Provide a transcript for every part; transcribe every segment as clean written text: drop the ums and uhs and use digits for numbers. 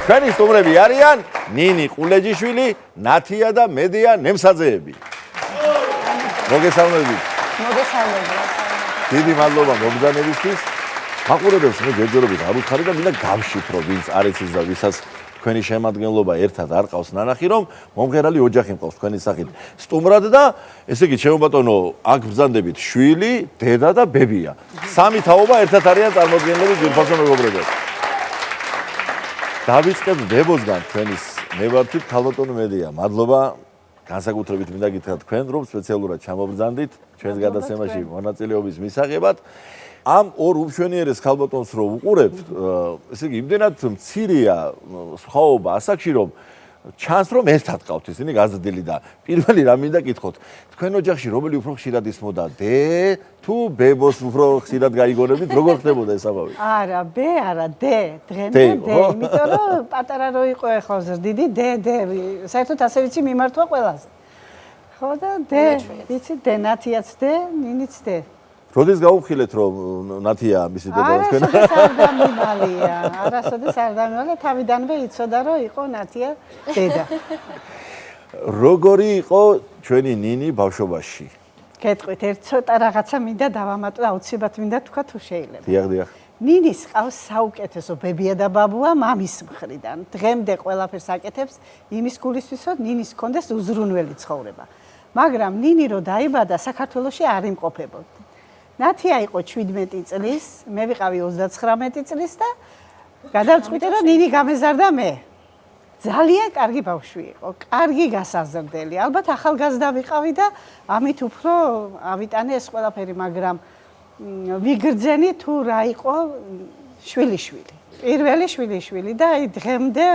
ჩვენი სტუმრები არიან ნინი ყულეჯიშვილი, ნათია და მედია ნემსაძეები. მოგესალმებით. დიდი მადლობა მოგზაურობისთვის. მაყურებელს მე ჯერჯერობით არ უთხარი და მინდა გავშიფრო, ვინც არ იცის და ვისაც თქვენი შემადგენლობა ერთად არ ყავს ნანახი, რომ მომღერალი ოჯახი მყავს თქვენი სახით სტუმრად და ესე იგი ჩემო ბატონო, აქ ბრძანდებით შვილი, დედა და ბებია. სამი თაობა ერთად არიან წარმოდგენილები ძვირფასო მეგობრებად. დავიწყებ დებოსგან თქვენის ნებართვით ქალბატონო მედია. მადლობა. განსაკუთრებით მინდა გითხრათ თქვენ, რომ სპეციალურად ჩამობრძანდით ჩვენს გადაცემაში მონაწილეობის მისაღებად. ამ ორ უბშვენიერეს ქალბატონს რო უყურებთ, ესე იგი იმდენად მცირეა სხვაობა ასაკში, რომ ჩანს რომ ერთად ყავთ ისინი გაზრდილი და პირველი რა მინდა გითხოთ, თქვენ ოჯახში რომელი უფრო ხშირად ისმოდა, დე თუ ბებოს უფრო ხშირად გაიგონებით, როგორ ხდებოდა ეს ამბავი? არა, ბე არა, დე, დღემდე დე, იმიტომ რომ პატარა რო იყო ეხლა ზრდიდი, დე, საერთოდ ასე ვიცი მიმართვა ყველაზე. ხო და დე, ვიცი დე, ნათიაც დე, ნინიც დე. როდის გაუხილეთ რომ ნათია მისი დედა თქვენ? არასოდეს არ დამიმალია, არასოდეს არ დამიმალია, თავიდანვე იცოდა რომ იყო ნათია დედა. როგორი იყო ჩვენი ნინი ბავშვობაში? გეტყვით, ერთ ცოტა რაღაცა მინდა დავამატო, აუცილებლად მინდა თქვა თუ შეიძლება. დიახ. ნინის ყავს საუკეთესო ბებია და ბაბუა მამის მხრიდან. დღემდე ყველაფერს აკეთებს იმის გულისთვის, რომ ნინის ჰქონდეს უზრუნველი ცხოვრება. მაგრამ ნინი რო დაიბადა, საქართველოში არ იმყოფებოდა. ნათია იყო 17 წლის, მე ვიყავი 39 წლის და გადავწყვიტე რომ ნინი გამეზარდა მე. ძალიან კარგი ბავშვი იყო, კარგი გასაზრდელი. ალბათ ახალგაზრდა ვიყავი და ამით უფრო ავიტანე ეს ყველაფერი, მაგრამ ვიგრძენი თუ რა იყო შვილიშვილი. პირველი შვილიშვილი და აი დღემდე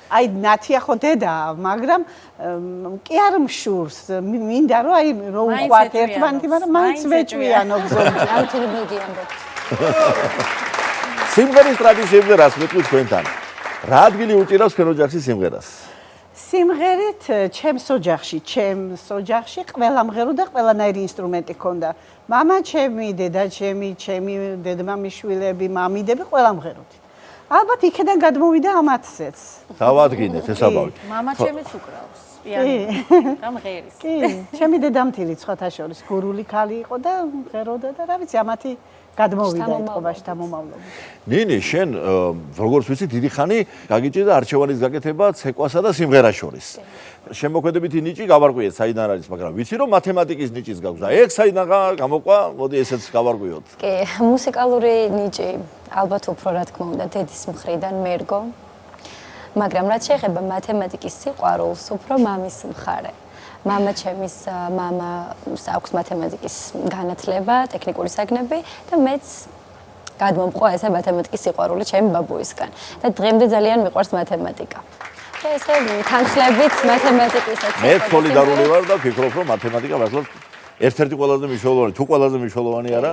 აი ნათია ხო დედაა, მაგრამ კი არ მშურს, მინდა რომ აი რო უყვართ ერთმანეთი, მაგრამ მაინც ვეჭვიანობ ზოგჯერ. აუცილებლად ამბობთ. სიმღერის ტრადიციებზე რას მეტყვი თქვენთან? რა ადგილი უჭირავს თქვენ ოჯახში სიმღერას? სიმღერით ჩემს ოჯახში ყველა მღერო და ყველანაირი ინსტრუმენტი ქონდა. მამა ჩემი, დედა ჩემი, ჩემი დედმამიშვილები, მამიდები ყველა მღეროთი. ალბათ იქიდან გადმოვიდა ამათზეც. დავადგინეთ ეს ამბავი. მამა ჩემიც უკრავს პიანო და მღერის. კი, ჩემი დედამთილი ცხათა შორის გურული ქალი იყო და მღეროდა და რა ვიცი, ამათი გადმოვიდა ეთყობაში და მომავლობით. ნინი, შენ როგორც ვიცი, დიდი ხანი გაგიჭირდა არჩევანის გაკეთება ცეკვასა და სიმღერას შორის. შემოქმედებითი ნიჭი გავარკვიეთ საიდან არის, მაგრამ ვიცი რომ მათემატიკის ნიჭიც გაქვს და ეგ საიდან გამოყვა, მოდი ესეც გავარკვიოთ. კი, მუსიკალური ნიჭი ალბათ უფრო რა თქმა უნდა დედის მხრიდან მერგო. მაგრამ რაც შეეხება მათემატიკის სიყვარულს, უფრო მამის მხარე. მამა ჩემის მამას აქვს მათემატიკის განათლება, ტექნიკური საგნები და მეც გადმომყვა ესე მათემატიკის სიყვარული ჩემი ბაბუისგან. და დღემდე ძალიან მიყვარს მათემატიკა. და ესე თანხლებით მათემატიკისაც მე სოლიდარული ვარ და ვფიქრობ რომ მათემატიკა მართლაც ერთ-ერთი ყველაზე მნიშვნელოვანი, თუ ყველაზე მნიშვნელოვანი არა,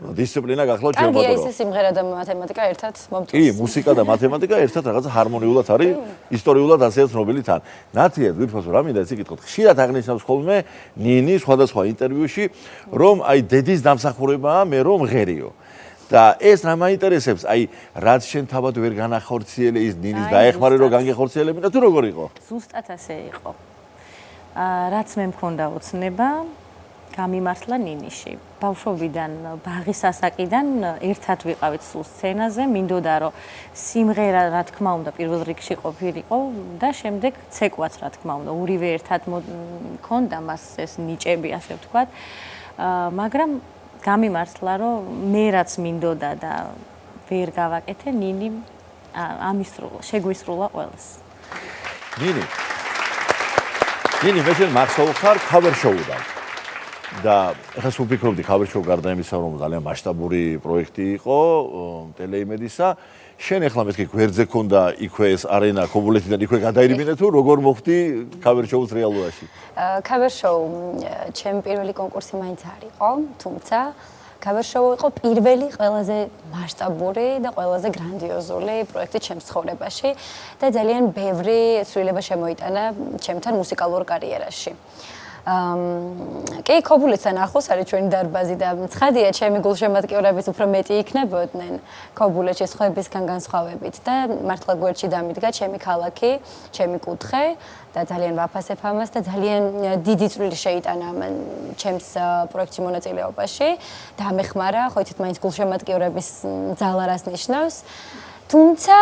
დისციპლინა გახლავთ ჩვენ ბატონო. კარგია ისე სიმღერა და მათემატიკა ერთად მომწონს. კი, მუსიკა და მათემატიკა ერთად რაღაცა ჰარმონიულად არის, ისტორიულად ასეც ცნობილი თან. ნათია, ვიფიქრობ რა მინდა ესე გითხოთ. ხშირად აღნიშნავს ხოლმე ნინი სხვადასხვა ინტერვიუში, რომ აი დედის დამსახურებაა მე რომ მღერიო. და ეს რა მაინტერესებს, აი რაც შენ თავად ვერ განახორციელე ის ნინის დაეხმარე რომ განგეხორციელებინა თუ როგორ იყო? ზუსტად ასე იყო. რაც მე მქონდა ოცნება, გამიმართლა ნინიში. ბავშვობიდან, ბაღის ასაკიდან ერთად ვიყავით სულ სცენაზე, მინდოდა რომ სიმღერა რა თქმა უნდა პირველ რიგში ყოფილიყო და შემდეგ ცეკვაც რა თქმა უნდა, ორივე ერთად მქონდა მას ეს ნიჭები, ასე ვთქვათ. მაგრამ გამიმართლა რომ მე რაც მინდოდა და ვერ გავაკეთე, ნინი ამისრულა, შეგვისრულა ყველას. ნინი, მე შენ მახსოვრ ხარ cover show-დან. და ეხლა სულ ვფიქრობდი cover show გარდა იმისა, რომ ძალიან მასშტაბური პროექტი იყო ტელეიმედისა. შენ ეხლა მეთქი გვერდზე ქონდა იქვე ეს არენა ქობულეთიდან იქვე გადაირიბინე თუ როგორ მოხდი cover show-ს რეალობაში? cover show ჩემი პირველი კონკურსი მაინც არ იყო, თუმცა cover show იყო პირველი ყველაზე მასშტაბური და ყველაზე გრანდიოზული პროექტი ჩემს ცხოვრებაში და ძალიან ბევრი ცვლილება შემოიტანა ჩემთან მუსიკალურ კარიერაში. კი, ქობულეთთან ახლოს არის ჩვენი დარბაზი და ცხადია, ჩემი გულშემატკივრებიც უფრო მეტი იქნებოდნენ ქობულეთში სხვებისგან განსხვავებით და მართლა გვერდში დამიდგა ჩემი ქალაქი, ჩემი კუთხე და ძალიან ვაფასებ ამას და ძალიან დიდი წვლილი შეიტანა ჩემს პროექტში მონაწილეობაში და ამეხმარა, ხო იცით, მაინც გულშემატკივრების ძალა რას ნიშნავს. თუმცა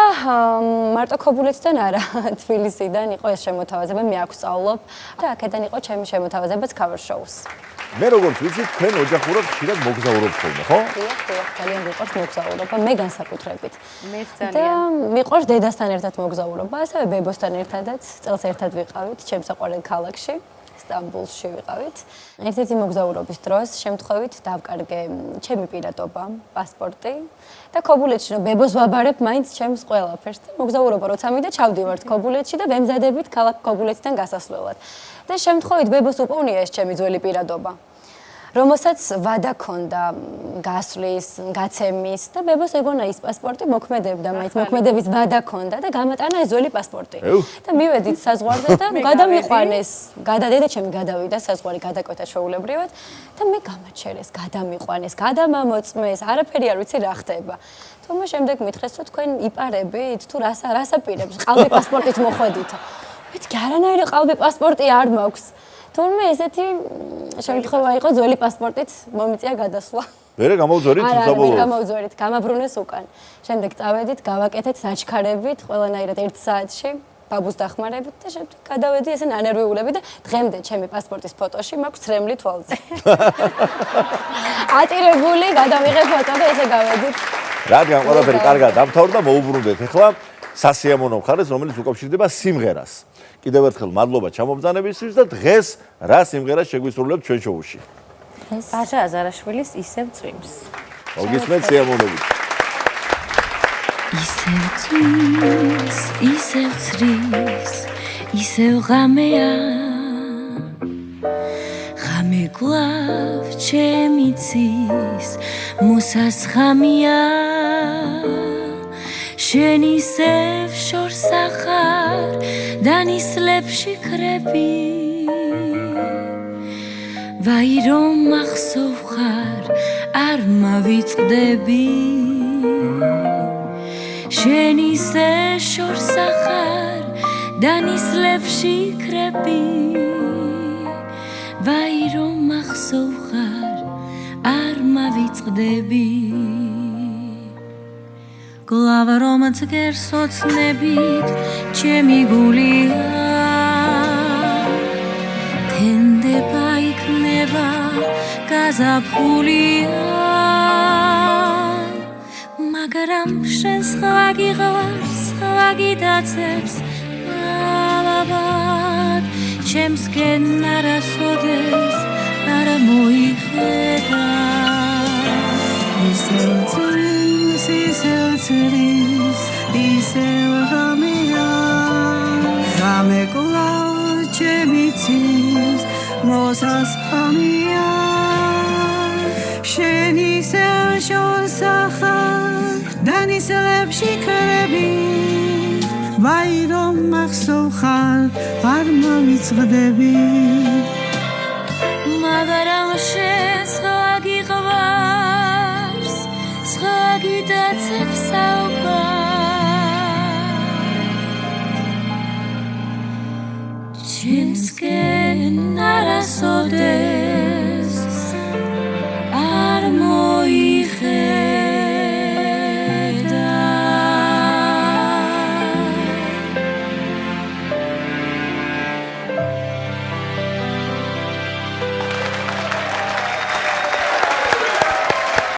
მარტო ქობულეთიდან არა, თბილისიდან იყო ეს შემოთავაზება, მე აქ ვსწავლობ და აქედან იყო ჩემი შემოთავაზებაც cover shows. მე როგორც ვიცი, თქვენ ოჯახურად ხშირად მოგზაურობთ ხოლმე, ხო? დიახ, ძალიან მიყვარს მოგზაურობა, მე განსაკუთრებით. მეც და ძალიან. მიყვარს დედასთან ერთად მოგზაურობა, ასევე ბებოსთან ერთადაც, წელს ერთად ვიყავით ჩემს საყვარელ ქალაქში. სტამბოლში ვიყავით. ერთ-ერთი მოგზაურობის დროს შემთხვევით დავკარგე ჩემი პირადობა, პასპორტი და ქობულეთში რომ ბებოს ვაბარებ მაინც ჩემს ყველაფერს და მოგზაურობა როცა მივიდა ჩავდივართ ქობულეთში და ვემზადებით ქალაქ ქობულეთიდან გასასვლელად. და შემთხვევით ბებოს უპოვნია ეს ჩემი ძველი პირადობა. რომელსაც ვადა ქონდა გასვლის, გაცემის და ბებოს ეგონა ის პასპორტი მოქმედებდა, მაინც მოქმედების ვადა ქონდა და გამატანა ეს ძველი პასპორტი. და მივედით საზღვარზე და გადამიყვანეს, დედა ჩემი გადავიდა საზღვარი გადაკვეთა ჩვეულებრივად და მე გამაჩერეს, გადამიყვანეს, გადამამოწმეს, არაფერი არ ვიცი რა ხდება. თუმცა შემდეგ მითხრეს, რომ თქვენ იპარებით, თუ რას აპირებს, ყალბი პასპორტით მოხვედით. მეთქი არანაირი ყალბი პასპორტი არ მაქვს. თუმცა ესეთი შემთხვევა იყო ძველი პასპორტით მომიწია გადასვლა. მერე გამოვძორით საბოლოოდ. არა, გამოვძორით, გამაბრუნეს უკან. შემდეგ წავედით, გავაკეთეთ საჩქარებით, ყველანაირად 1 საათში, ბაბუს დახმარებით და შემდეგ გადავედი ესე ნანერვიულები და დღემდე ჩემი პასპორტის ფოტოში მაქვს ცრემლი თვალზე. ატირებული, გადავიღე ფოტო და ესე გავედით. რადგან ყველაფერი კარგად დამთავრდა, მოუბრუნდეთ ახლა სასიამოვნო მხარეს, რომელიც უკავშირდება სიმღერას. კიდევ ერთხელ მადლობა ჩამობრძანებისთვის და დღეს რა სიმღერას შეგვისრულებთ ჩვენ შოუში? ბაჟა აზარაშვილის ისევ წვიმს. მოგისმენთ სიამოვნებით. ისევ წვიმს, ისევ ცრის, ისევ ღამეა. ღამე კვლავ ჩემი ცის, მოსასხამია. შენ ისევ შორს ახარ დანისლებში ქრები. ვაი რომ მახსოვ ხარ, არ მავიწყდები. შენ ისე შორს ახარ დანისლებში ქრები. ვაი რომ მახსოვ ხარ, არ მავიწყდები. გლავა რომ ძგერს ოცნებით ჩემი გულია. თენდება იქნება გაზაფხულია. მაგრამ შენ სხვა გიყვარს, სხვა გიდაცებს ალაბად. ჩემსკენ არასოდეს არ მოიხედა. ისევ წვიმს, ისევ ცრის, ისევ ღამეა. ღამე კვლავ ჩემი ცის, მოსასხამია. შენ ისევ შორს ახარ დანისლებში ქრები. ვაი რომ მახსოვ ხარ, არ მავიწყდები. მაგრამ შენ სხვა გიყვარს, სხვა გიდაცებს ალბათ. ჩემსკენ